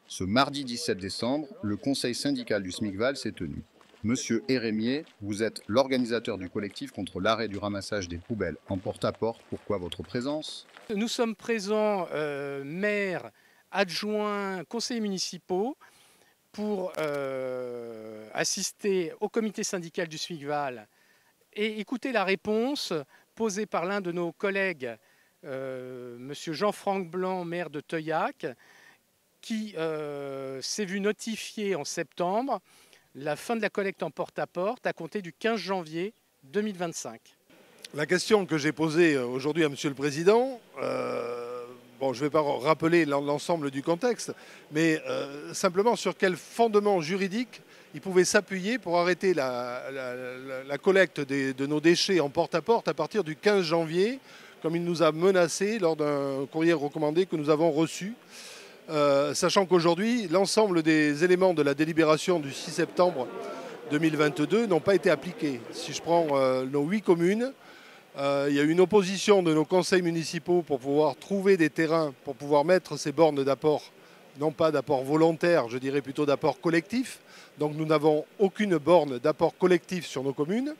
Ce mardi 17 décembre, le conseil syndical du SMICVAL s'est tenu. Monsieur Hérémier, vous êtes l'organisateur du collectif contre l'arrêt du ramassage des poubelles en porte-à-porte. Pourquoi votre présence? Nous sommes présents, maires, adjoints, conseillers municipaux, pour assister au comité syndical du SMICVAL et écouter la réponse posée par l'un de nos collègues, Monsieur Jean-Franck Blanc, maire de Teuillac, qui s'est vu notifier en septembre la fin de la collecte en porte-à-porte à compter du 15 janvier 2025. La question que j'ai posée aujourd'hui à Monsieur le Président, bon, je ne vais pas rappeler l'ensemble du contexte, mais simplement sur quel fondement juridique il pouvait s'appuyer pour arrêter la collecte de nos déchets en porte-à-porte à partir du 15 janvier, comme il nous a menacé lors d'un courrier recommandé que nous avons reçu. Sachant qu'aujourd'hui, l'ensemble des éléments de la délibération du 6 septembre 2022 n'ont pas été appliqués. Si je prends nos 8 communes, il y a eu une opposition de nos conseils municipaux pour pouvoir trouver des terrains, pour pouvoir mettre ces bornes d'apport, non pas d'apport volontaire, je dirais plutôt d'apport collectif. Donc nous n'avons aucune borne d'apport collectif sur nos communes.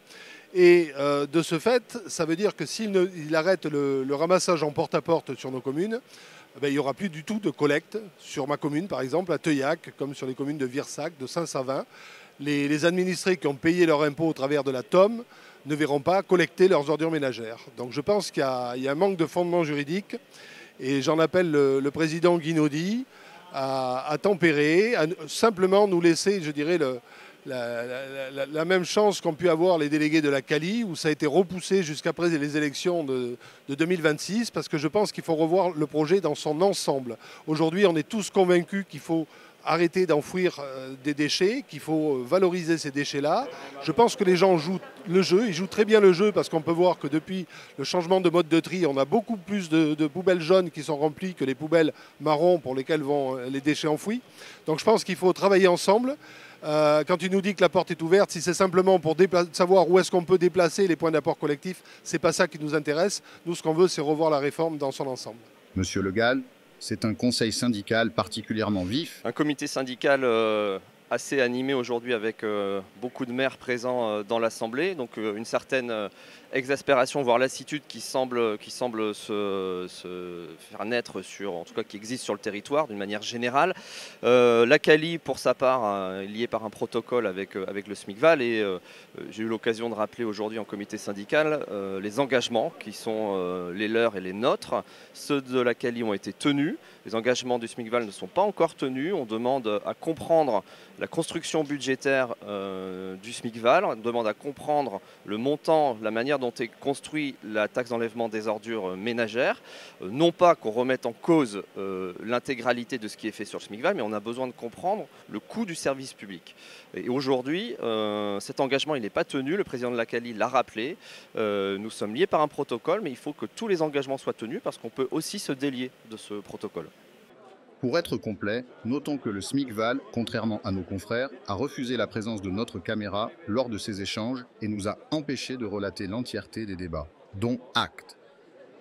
Et de ce fait, ça veut dire que s'il arrête le ramassage en porte-à-porte sur nos communes, il n'y aura plus du tout de collecte sur ma commune, par exemple, à Teuillac, comme sur les communes de Virsac, de Saint-Savin. Les administrés qui ont payé leur impôt au travers de la TOM ne verront pas collecter leurs ordures ménagères. Donc je pense qu'il y a un manque de fondement juridique et j'en appelle le président Guinaudy à tempérer, à simplement nous laisser, je dirais, la même chance qu'ont pu avoir les délégués de la Cali, où ça a été repoussé jusqu'après les élections de 2026, parce que je pense qu'il faut revoir le projet dans son ensemble. Aujourd'hui, on est tous convaincus qu'il faut arrêter d'enfouir des déchets, qu'il faut valoriser ces déchets-là. Je pense que les gens jouent le jeu, ils jouent très bien le jeu parce qu'on peut voir que depuis le changement de mode de tri, on a beaucoup plus de poubelles jaunes qui sont remplies que les poubelles marrons pour lesquelles vont les déchets enfouis. Donc je pense qu'il faut travailler ensemble. Quand il nous dit que la porte est ouverte, si c'est simplement pour savoir où est-ce qu'on peut déplacer les points d'apport collectif, c'est pas ça qui nous intéresse. Nous, ce qu'on veut, c'est revoir la réforme dans son ensemble. Monsieur Le Gall, c'est un conseil syndical particulièrement vif. Un comité syndical assez animé aujourd'hui avec beaucoup de maires présents dans l'Assemblée, donc une certaine exaspération, voire lassitude qui semble se faire naître en tout cas qui existe sur le territoire d'une manière générale. La Cali, pour sa part, est liée par un protocole avec le SMICVAL et j'ai eu l'occasion de rappeler aujourd'hui en comité syndical les engagements qui sont les leurs et les nôtres. Ceux de la Cali ont été tenus, les engagements du SMICVAL ne sont pas encore tenus. On demande à comprendre la construction budgétaire du SMICVAL, on demande à comprendre le montant, la manière dont est construite la taxe d'enlèvement des ordures ménagères. Non pas qu'on remette en cause l'intégralité de ce qui est fait sur le SMICVAL, mais on a besoin de comprendre le coût du service public. Et aujourd'hui, cet engagement il n'est pas tenu, le président de la Cali l'a rappelé. Nous sommes liés par un protocole, mais il faut que tous les engagements soient tenus parce qu'on peut aussi se délier de ce protocole. Pour être complet, notons que le SMICVAL, contrairement à nos confrères, a refusé la présence de notre caméra lors de ces échanges et nous a empêchés de relater l'entièreté des débats, dont acte.